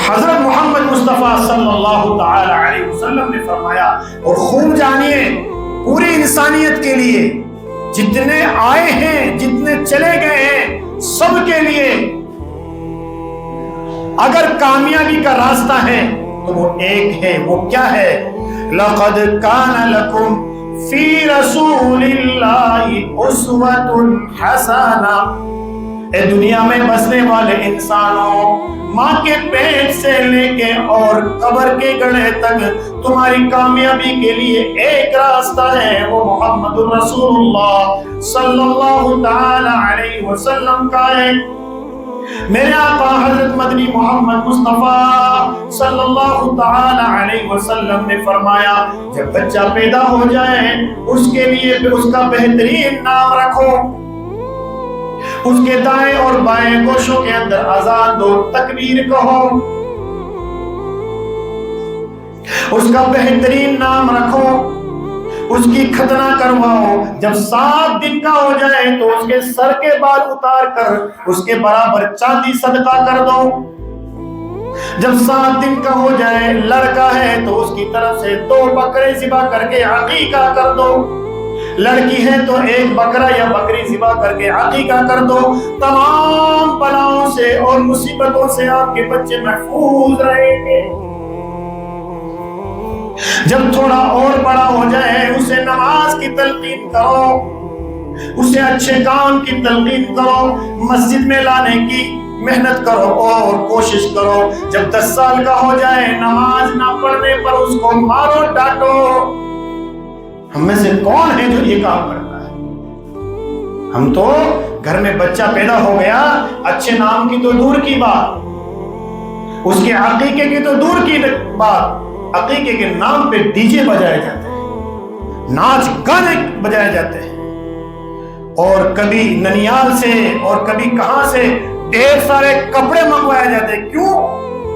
حضرت محمد مصطفیٰ صلی اللہ تعالی علیہ وسلم نے فرمایا، اور خوب جانیے پوری انسانیت کے لیے، جتنے آئے ہیں جتنے چلے گئے ہیں سب کے لیے اگر کامیابی کا راستہ ہے تو وہ ایک ہے، وہ کیا ہے؟ لَقَدْ كَانَ لَكُمْ فِي رَسُولِ اللَّهِ أُسْوَةٌ حَسَنَةٌ۔ اے دنیا میں بسنے والے انسانوں، ماں کے پیٹ سے لے کے اور قبر کے گڑھے تک تمہاری کامیابی کے لیے ایک راستہ ہے، وہ محمد الرسول اللہ صلی اللہ تعالی علیہ وسلم کا ہے۔ میرے آقا حضرت مدنی محمد مصطفیٰ صلی اللہ تعالی علیہ وسلم نے فرمایا، جب بچہ پیدا ہو جائے اس کے لیے اس کا بہترین نام رکھو، اس کے دائیں اور بائیں گوشوں کے اندر اذان دو، تکبیر کہو، اس کا بہترین نام رکھو، اس کی ختنہ کرواؤ۔ جب 7 دن کا ہو جائے تو اس کے سر کے بال اتار کر اس کے برابر چاندی صدقہ کر دو۔ جب 7 دن کا ہو جائے، لڑکا ہے تو اس کی طرف سے 2 بکرے ذبح کر کے عقیقہ کر دو، لڑکی ہے تو 1 بکرا یا بکری ذبح کر کے عقیقہ کر دو۔ تمام بلاؤں سے اور مصیبتوں سے آپ کے بچے محفوظ رہیں گے۔ جب تھوڑا اور بڑا ہو جائے اسے نماز کی تلقین کرو، اسے اچھے کام کی تلقین کرو، مسجد میں لانے کی محنت کرو اور کوشش کرو۔ جب 10 سال کا ہو جائے، نماز نہ پڑھنے پر اس کو مارو ڈانٹو۔ ہم میں سے کون ہے جو یہ کام کرتا ہے؟ ہم تو گھر میں بچہ پیدا ہو گیا، اچھے نام کی تو دور کی بات، اس کے عقیقے کی تو دور کی بات، عقیقے کے نام پہ ڈی جے بجائے جاتے ہیں، ناچ گانے بجائے جاتے ہیں، اور کبھی ننیال سے اور کبھی کہاں سے ڈھیر سارے کپڑے منگوائے جاتے ہیں۔ کیوں؟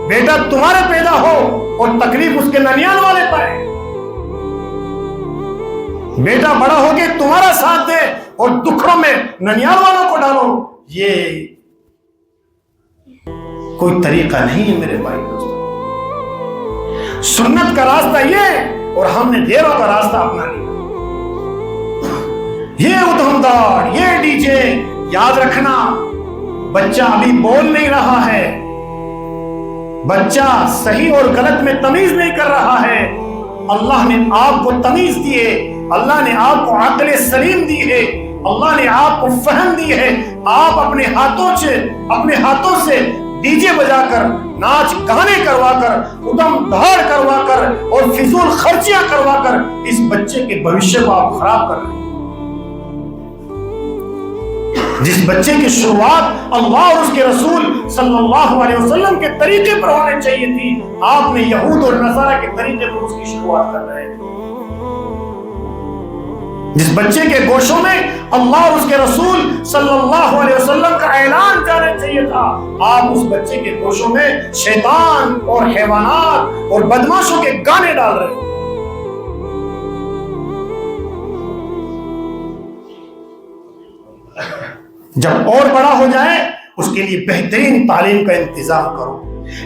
بیٹا تمہارے پیدا ہو اور تکلیف اس کے ننیال والے پائے، بیٹا بڑا ہو کے تمہارا ساتھ دے اور دکھوں میں ننیال والوں کو ڈالو۔ یہ کوئی طریقہ نہیں ہے میرے بھائی دوستو۔ سنت کا راستہ یہ، اور ہم نے ڈیروں کا راستہ اپنا لیا، یہ ادھم دار، یہ ڈی جے۔ یاد رکھنا، بچہ ابھی بول نہیں رہا ہے، بچہ صحیح اور غلط میں تمیز نہیں کر رہا ہے۔ اللہ نے آپ کو تمیز دی ہے، اللہ نے آپ کو عقل سلیم دی ہے، اللہ نے آپ کو فہم دی ہے۔ آپ اپنے ہاتھوں سے ڈی جے بجا کر، ناچ گانے کروا کر، ادم دھاڑ کروا کر اور فضول خرچیاں کروا کر اس بچے کے بھوشیہ کو آپ خراب کر رہے ہیں۔ جس بچے کی شروعات اللہ اور اس کے رسول صلی اللہ علیہ وسلم کے طریقے پر ہونے چاہیے تھی، آپ نے یہود اور نصارہ کے طریقے پر اس کی شروعات کر رہے ہیں۔ جس بچے کے گوشوں میں اللہ اور اس کے رسول صلی اللہ علیہ وسلم کا اعلان جانا چاہیے تھا، آپ اس بچے کے گوشوں میں شیطان اور حیوانات اور بدماشوں کے گانے ڈال رہے ہیں۔ جب اور بڑا ہو جائے اس کے لیے بہترین تعلیم کا انتظام کرو،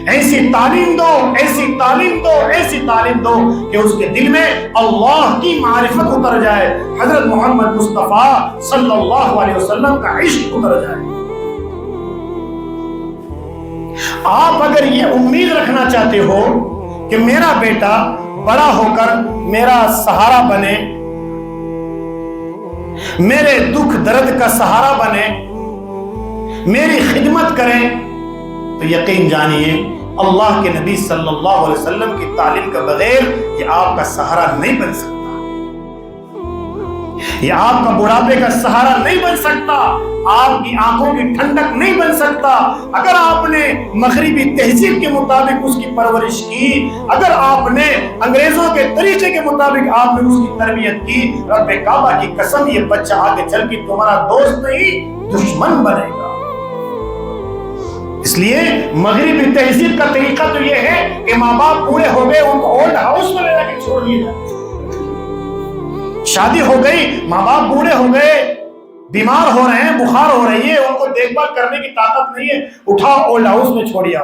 ایسی تعلیم دو، ایسی تعلیم دو، ایسی تعلیم دو کہ اس کے دل میں اللہ کی معرفت اتر جائے، حضرت محمد مصطفیٰ صلی اللہ علیہ وسلم کا عشق اتر جائے۔ آپ اگر یہ امید رکھنا چاہتے ہو کہ میرا بیٹا بڑا ہو کر میرا سہارا بنے، میرے دکھ درد کا سہارا بنے، میری خدمت کرے، تو یقین جانیے اللہ کے نبی صلی اللہ علیہ وسلم کی تعلیم کے بغیر یہ آپ کا سہارا نہیں بن سکتا، یہ آپ کا بڑھاپے کا سہارا نہیں بن سکتا، آپ کی آنکھوں کی ٹھنڈک نہیں بن سکتا۔ اگر آپ نے مغربی تہذیب کے مطابق اس کی پرورش کی، اگر آپ نے انگریزوں کے طریقے کے مطابق آپ نے اس کی تربیت کی، رب کعبہ کی قسم یہ بچہ آگے چل کے تمہارا دوست نہیں دشمن بنے گا۔ اس لیے مغربی تہذیب کا طریقہ تو یہ ہے کہ ماں باپ پورے ہو گئے ان کو اولڈ ہاؤس میں لے جا کے چھوڑ دیا جائے، شادی ہو گئی، ماں باپ بوڑھے ہو گئے، بیمار ہو رہے ہیں، بخار ہو رہی ہے، ان کو دیکھ بھال کرنے کی طاقت نہیں ہے، اٹھاؤ اولڈ ہاؤس میں چھوڑیا۔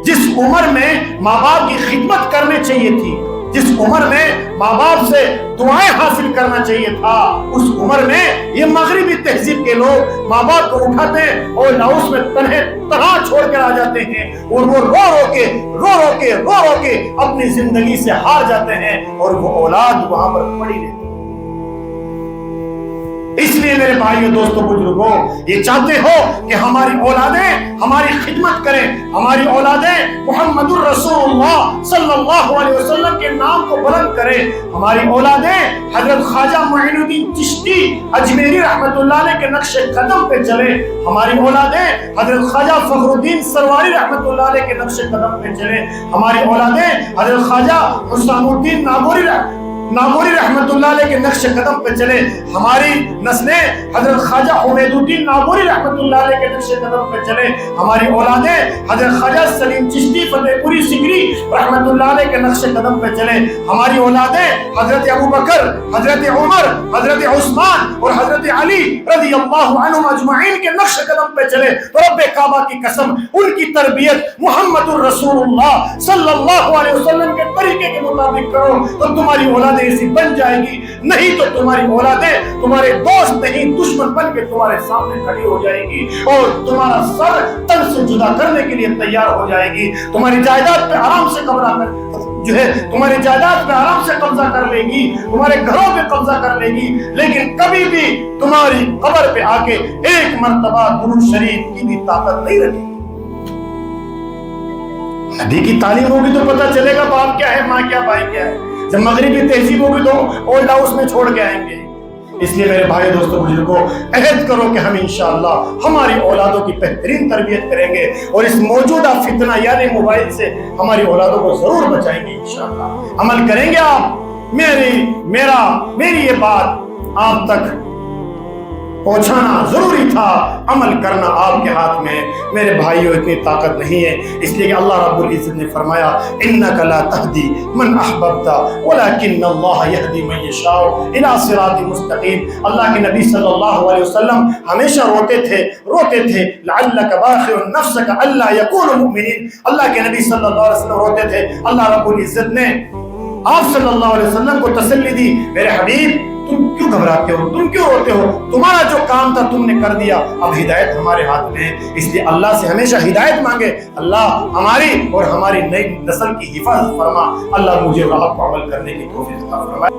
جس عمر میں ماں باپ کی خدمت کرنے چاہیے تھی، جس عمر میں ماں باپ سے دعائیں حاصل کرنا چاہیے تھا، اس عمر میں یہ مغربی تہذیب کے لوگ ماں باپ کو اٹھاتے ہیں اور لاؤس میں تنہا چھوڑ کر آ جاتے ہیں، اور وہ رو رو کے اپنی زندگی سے ہار جاتے ہیں، اور وہ اولاد وہاں پر پڑی رہتی ہے۔ اس لیے میرے بھائیوں، دوستوں، بزرگوں، یہ چاہتے ہو کہ ہماری اولادیں ہماری خدمت کریں، ہماری اولادیں محمد الرسول اللہ صلی اللہ علیہ وسلم کے نام کو بلند کریں، ہماری اولادیں حضرت خواجہ معین الدین چشتی اجمیری رحمت اللہ علیہ کے نقش قدم پہ چلیں، ہماری اولادیں حضرت خواجہ فخر الدین سرواری رحمت اللہ علیہ کے نقش قدم پہ چلیں، ہماری اولادیں حضرت خواجہ حسام الدین ناگوری رحمت اللہ علیہ کے نقش قدم پہ چلے، ہماری نسلیں حضرت خواجہ حمید الدین ناگوری رحمت اللہ علیہ کے نقش قدم پہ چلے، ہماری اولادیں حضرت خواجہ سلیم چشتی فتح پوری سگری رحمت اللہ علیہ کے نقش قدم پہ چلے، ہماری اولادیں حضرت ابوبکر، حضرت عمر، حضرت عثمان اور حضرت علی رضی اللہ عنہم اجمعین کے نقش قدم پہ چلے، تو رب کعبہ کی قسم ان کی تربیت محمد الرسول اللہ صلی اللہ علیہ وسلم کے طریقے کے مطابق کرو تو تمہاری اولاد ایسی بن جائے گی، نہیں تو تمہاری اولادیں تمہارے دوست نہیں دشمن بن کے تمہارے سامنے کھڑی ہو جائے گی اور تمہارا سر تن سے جدا کرنے کے لیے تیار ہو جائے گی، تمہاری جائیداد پہ آرام سے تمہاری جائیداد پہ آرام سے قبضہ کر لے گی، تمہارے گھروں پہ قبضہ کر لے گی، لیکن کبھی بھی تمہاری قبر پہ آ کے ایک مرتبہ درود شریف کی بھی طاقت نہیں رکھے گی۔ نبی کی تعلیم ہوگی تو پتہ چلے گا باپ کیا ہے، ماں کیا، بھائی کیا ہے۔ جب مغربی تہذیب ہوگی تو اولڈ ہاؤس میں چھوڑ کے آئیں گے۔ اس لیے میرے بھائی دوستوں بزرگوں، عہد کرو کہ ہم انشاءاللہ ہماری اولادوں کی بہترین تربیت کریں گے اور اس موجودہ فتنہ یعنی موبائل سے ہماری اولادوں کو ضرور بچائیں گے انشاءاللہ۔ عمل کریں گے آپ؟ میری یہ بات آپ تک پہنچانا ضروری تھا، عمل کرنا آپ کے ہاتھ میں۔ میرے بھائیوں، اتنی طاقت نہیں ہے، اس لیے کہ اللہ رب العزت نے فرمایا انک لا تہدی من احببت ولکن اللہ یہدی من یشاء الی صراط مستقیم۔ اللہ کے نبی صلی اللہ علیہ وسلم ہمیشہ روتے تھے لعلک باخع نفسک الا یکونوا مؤمنین۔ اللہ کے نبی صلی اللہ علیہ وسلم روتے تھے، اللہ رب العزت نے آپ صلی اللہ علیہ وسلم کو تسلی دی، میرے حبیب تم کیوں گھبراتے ہو، تم کیوں روتے ہو، تمہارا جو کام تھا تم نے کر دیا، اب ہدایت ہمارے ہاتھ میں ہے۔ اس لیے اللہ سے ہمیشہ ہدایت مانگے، اللہ ہماری اور ہماری نئی نسل کی حفاظت فرما، اللہ مجھے اور آپ کو عمل کرنے کی توفیق عطا فرمائے۔